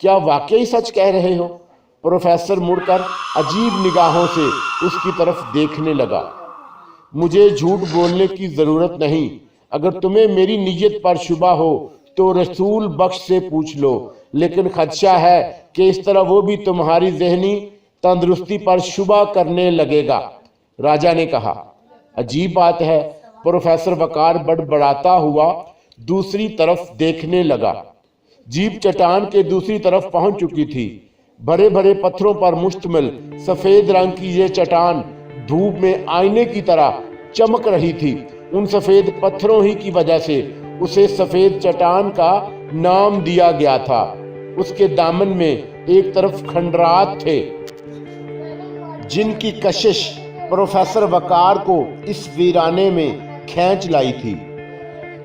کیا واقعی سچ کہہ رہے ہو؟ پروفیسر مڑ کر عجیب نگاہوں سے اس کی طرف دیکھنے لگا۔ مجھے جھوٹ بولنے کی ضرورت نہیں، اگر تمہیں میری نیت پر شبہ ہو تو رسول بخش سے پوچھ لو، لیکن خدشہ ہے کہ اس طرح وہ بھی تمہاری ذہنی تندرستی پر شبہ کرنے لگے گا۔ راجا نے کہا، عجیب بات ہے۔ پروفیسر وقار بڑبڑاتا ہوا دوسری طرف دیکھنے لگا۔ جیپ چٹان کے دوسری طرف پہنچ چکی تھی۔ بھرے بھرے پتھروں پر مشتمل سفید رنگ کی یہ چٹان دھوپ میں آئینے کی طرح چمک رہی تھی۔ ان سفید پتھروں ہی کی وجہ سے اسے سفید چٹان کا نام دیا گیا تھا۔ اس کے دامن میں ایک طرف کھنڈرات تھے جن کی کشش پروفیسر وقار کو اس ویرانے میں کھینچ لائی تھی۔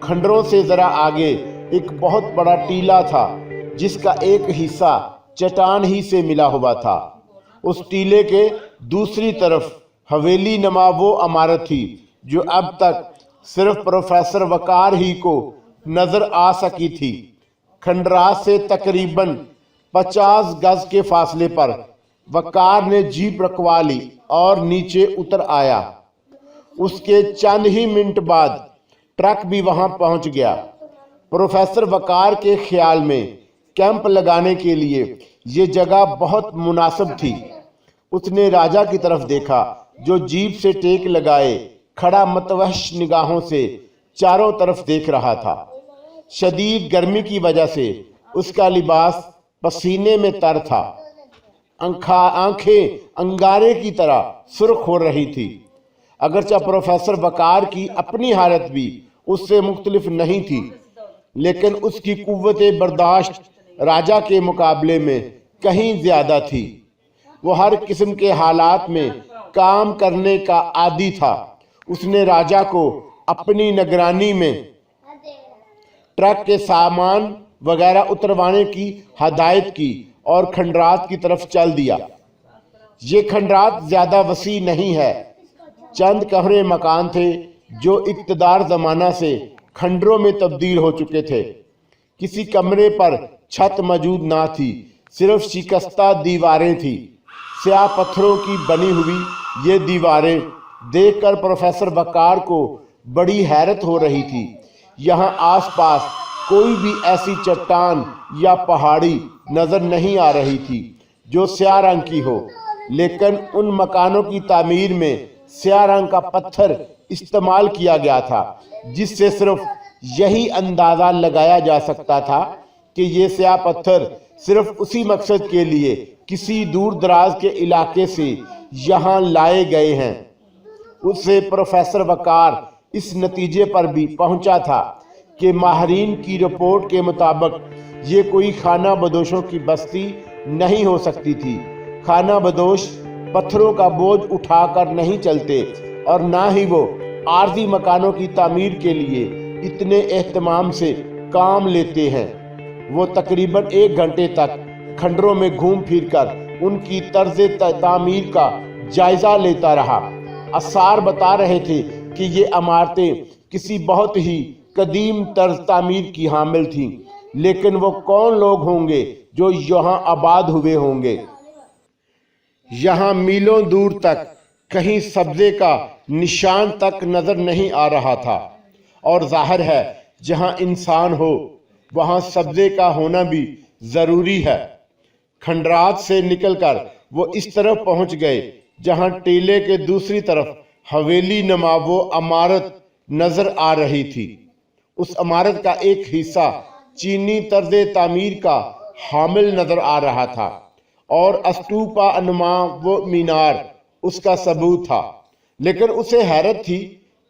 کھنڈروں سے ذرا آگے ایک بہت بڑا ٹیلہ تھا جس کا ایک حصہ چٹان ہی سے ملا ہوا تھا۔ اس ٹیلے کے دوسری طرف حویلی نما وہ عمارت تھی جو اب تک صرف پروفیسر وقار ہی کو نظر آ سکی تھی۔ کھنڈرات سے تقریباً 50 گز کے فاصلے پر وقار نے جیپ رکوا لی اور نیچے اتر آیا۔ اس کے چند ہی منٹ بعد ٹرک بھی وہاں پہنچ گیا۔ پروفیسر وقار کے خیال میں کیمپ لگانے کے لیے یہ جگہ بہت مناسب تھی۔ اس نے راجا کی طرف دیکھا جو جیپ سے ٹیک لگائے کھڑا متوحش نگاہوں سے چاروں طرف دیکھ رہا تھا۔ شدید گرمی کی وجہ سے اس کا لباس پسینے میں تر تھا۔ آنکھیں انگارے کی طرح سرخ ہو رہی تھی۔ اگرچہ پروفیسر وقار کی اپنی حالت بھی اس سے مختلف نہیں تھی، لیکن اس کی قوت برداشت راجا کے مقابلے میں کہیں زیادہ تھی۔ وہ ہر قسم کے حالات میں کام کرنے کا عادی تھا۔ اس نے راجا کو اپنی نگرانی میں ٹرک کے سامان وغیرہ اتروانے کی ہدایت کی اور کھنڈرات کی طرف چل دیا۔ یہ کھنڈرات زیادہ وسیع نہیں ہے۔ چند کمرے مکان تھے جو اقتدار زمانہ سے کھنڈروں میں تبدیل ہو چکے تھے۔ کسی کمرے پر چھت موجود نہ تھی، صرف شکستہ دیواریں تھیں۔ سیاہ پتھروں کی بنی ہوئی یہ دیواریں دیکھ کر پروفیسر وقار کو بڑی حیرت ہو رہی تھی۔ یہاں آس پاس کوئی بھی ایسی چٹان یا پہاڑی نظر نہیں آ رہی تھی جو سیاہ رنگ کی ہو، لیکن ان مکانوں کی تعمیر میں سیاہ رنگ کا پتھر استعمال کیا گیا تھا، جس سے صرف یہی اندازہ لگایا جا سکتا تھا کہ یہ سیاہ پتھر صرف اسی مقصد کے لیے کسی دور دراز کے علاقے سے یہاں لائے گئے ہیں۔ اس سے پروفیسر وقار اس نتیجے پر بھی پہنچا تھا کہ ماہرین کی رپورٹ کے مطابق یہ کوئی خانہ بدوشوں کی بستی نہیں ہو سکتی تھی۔ خانہ بدوش پتھروں کا بوجھ اٹھا کر نہیں چلتے اور نہ ہی وہ عارضی مکانوں کی تعمیر کے لیے اتنے اہتمام سے کام لیتے ہیں۔ وہ تقریباً 1 گھنٹے تک کھنڈروں میں گھوم پھر کر ان کی طرز تعمیر کا جائزہ لیتا رہا۔ آثار بتا رہے تھے کہ یہ عمارتیں کسی بہت ہی قدیم طرز تعمیر کی حامل تھیں، لیکن وہ کون لوگ ہوں گے جو یہاں آباد ہوئے ہوں گے؟ یہاں میلوں دور تک کہیں سبزے کا نشان تک نظر نہیں آ رہا تھا، اور ظاہر ہے جہاں انسان ہو وہاں سبزے کا ہونا بھی ضروری ہے۔ کھنڈرات سے نکل کر وہ اس طرف پہنچ گئے جہاں ٹیلے کے دوسری طرف حویلی نما وہ عمارت نظر آ رہی تھی۔ اس عمارت کا ایک حصہ چینی طرز تعمیر کا حامل نظر آ رہا تھا، اور استوپا انما وہ مینار اس کا ثبوت تھا، لیکن اسے حیرت تھی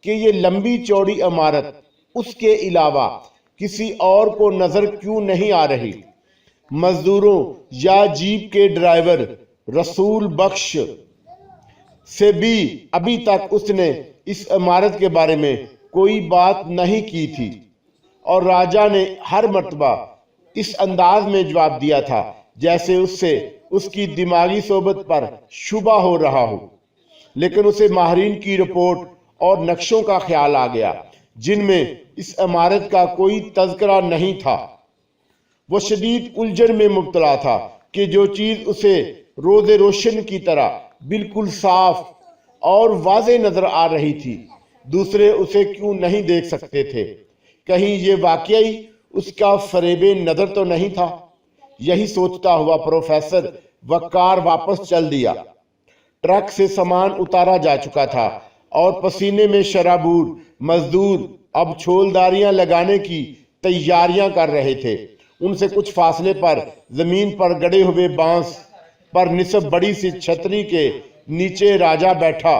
کہ یہ لمبی چوڑی عمارت اس کے علاوہ کسی اور کو نظر کیوں نہیں آ رہی۔ مزدوروں یا جیپ کے ڈرائیور رسول بخش سے بھی ابھی تک اس نے اس عمارت کے بارے میں کوئی بات نہیں کی تھی، اور راجا نے ہر مرتبہ اس انداز میں جواب دیا تھا جیسے اس سے اس کی دماغی صحبت پر شبہ ہو رہا ہو۔ لیکن اسے ماہرین کی رپورٹ اور نقشوں کا خیال آ گیا جن میں اس عمارت کا کوئی تذکرہ نہیں تھا۔ وہ شدید الجھن میں مبتلا تھا کہ جو چیز اسے روز روشن کی طرح بالکل صاف اور واضح نظر آ رہی تھی، دوسرے اسے کیوں نہیں دیکھ سکتے تھے؟ کہیں یہ واقعی اس کا فریب نظر تو نہیں تھا؟ یہی سوچتا ہوا پروفیسر وقار واپس چل دیا۔ ٹرک سے سامان اتارا جا چکا تھا اور پسینے میں شرابور مزدور اب چھولداریاں لگانے کی تیاریاں کر رہے تھے۔ ان سے کچھ فاصلے پر زمین پر گڑے ہوئے بانس پر نصب بڑی سی چھتری کے نیچے راجہ بیٹھا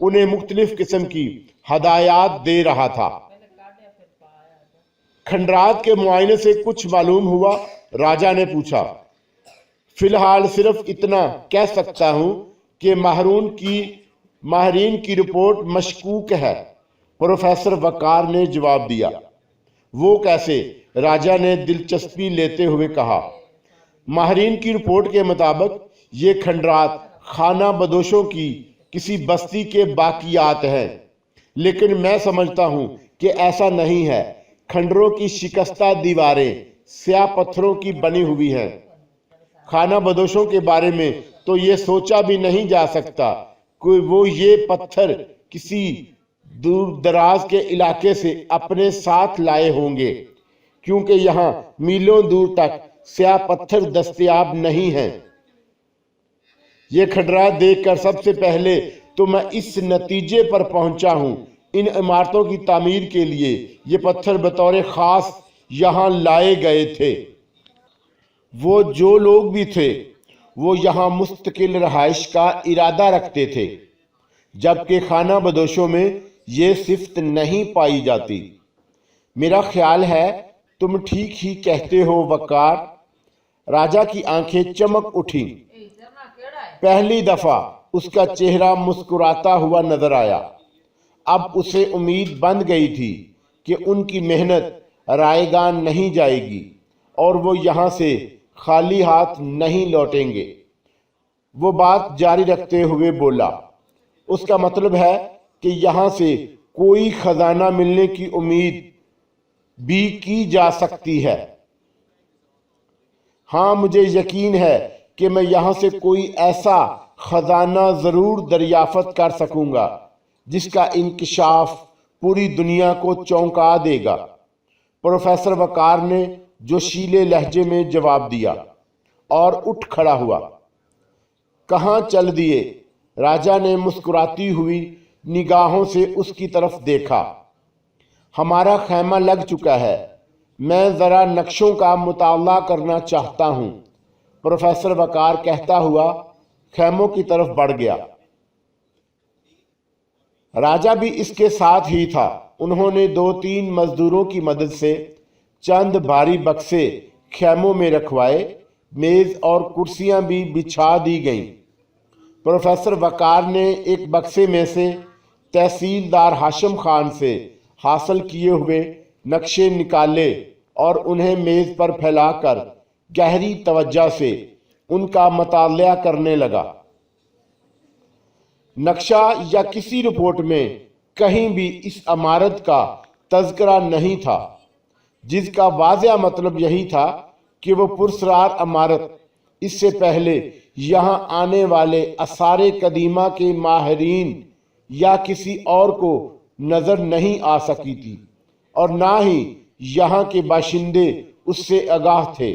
انہیں مختلف قسم کی ہدایات دے رہا تھا۔ کھنڈرات کے معائنے سے کچھ معلوم ہوا؟ راجہ نے پوچھا۔ فی الحال صرف اتنا کہہ سکتا ہوں کہ ماہرین کی رپورٹ مشکوک ہے، پروفیسر وقار نے جواب دیا۔ وہ کیسے؟ راجہ نے دلچسپی لیتے ہوئے کہا۔ ماہرین کی رپورٹ کے مطابق یہ کھنڈرات خانہ بدوشوں کی کسی بستی کے باقیات ہیں، لیکن میں سمجھتا ہوں کہ ایسا نہیں ہے۔ کھنڈروں کی شکستہ دیواریں سیاہ پتھروں کی بنی ہوئی ہیں۔ خانہ بدوشوں کے بارے میں تو یہ سوچا بھی نہیں جا سکتا کہ وہ یہ پتھر کسی دور دراز کے علاقے سے اپنے ساتھ لائے ہوں گے، کیونکہ یہاں میلوں دور تک سیاہ پتھر دستیاب نہیں ہیں۔ یہ کھنڈرات دیکھ کر سب سے پہلے تو میں اس نتیجے پر پہنچا ہوں، ان عمارتوں کی تعمیر کے لیے یہ پتھر بطور خاص یہاں لائے گئے تھے۔ وہ جو لوگ بھی تھے وہ یہاں مستقل رہائش کا ارادہ رکھتے تھے، جبکہ خانہ بدوشوں میں یہ صفت نہیں پائی جاتی۔ میرا خیال ہے تم ٹھیک ہی کہتے ہو وقار۔ راجہ کی آنکھیں چمک اٹھیں۔ پہلی دفعہ اس کا چہرہ مسکراتا ہوا نظر آیا۔ اب اسے امید بندھ گئی تھی کہ ان کی محنت رائے گاں نہیں جائے گی اور وہ یہاں سے خالی ہاتھ نہیں لوٹیں گے۔ وہ بات جاری رکھتے ہوئے بولا، اس کا مطلب ہے کہ یہاں سے کوئی خزانہ ملنے کی امید بھی کی جا سکتی ہے۔ ہاں، مجھے یقین ہے کہ میں یہاں سے کوئی ایسا خزانہ ضرور دریافت کر سکوں گا جس کا انکشاف پوری دنیا کو چونکا دے گا، پروفیسر وقار نے جوشیلے لہجے میں جواب دیا اور اٹھ کھڑا ہوا۔ کہاں چل دیے؟ راجہ نے مسکراتی ہوئی نگاہوں سے اس کی طرف دیکھا۔ ہمارا خیمہ لگ چکا ہے، میں ذرا نقشوں کا مطالعہ کرنا چاہتا ہوں، پروفیسر وقار کہتا ہوا خیموں کی طرف بڑھ گیا۔ راجہ بھی اس کے ساتھ ہی تھا۔ انہوں نے 2-3 مزدوروں کی مدد سے چند بھاری بکسے خیموں میں رکھوائے، میز اور کرسیاں بھی بچھا دی گئیں۔ پروفیسر وقار نے ایک بکسے میں سے تحصیلدار ہاشم خان سے حاصل کیے ہوئے نقشے نکالے اور انہیں میز پر پھیلا کر گہری توجہ سے ان کا مطالعہ کرنے لگا۔ نقشہ یا کسی رپورٹ میں کہیں بھی اس عمارت کا تذکرہ نہیں تھا، جس کا واضح مطلب یہی تھا کہ وہ پراسرار عمارت اس سے پہلے یہاں آنے والے آثار قدیمہ کے ماہرین یا کسی اور کو نظر نہیں آ سکی تھی، اور نہ ہی یہاں کے باشندے اس سے آگاہ تھے۔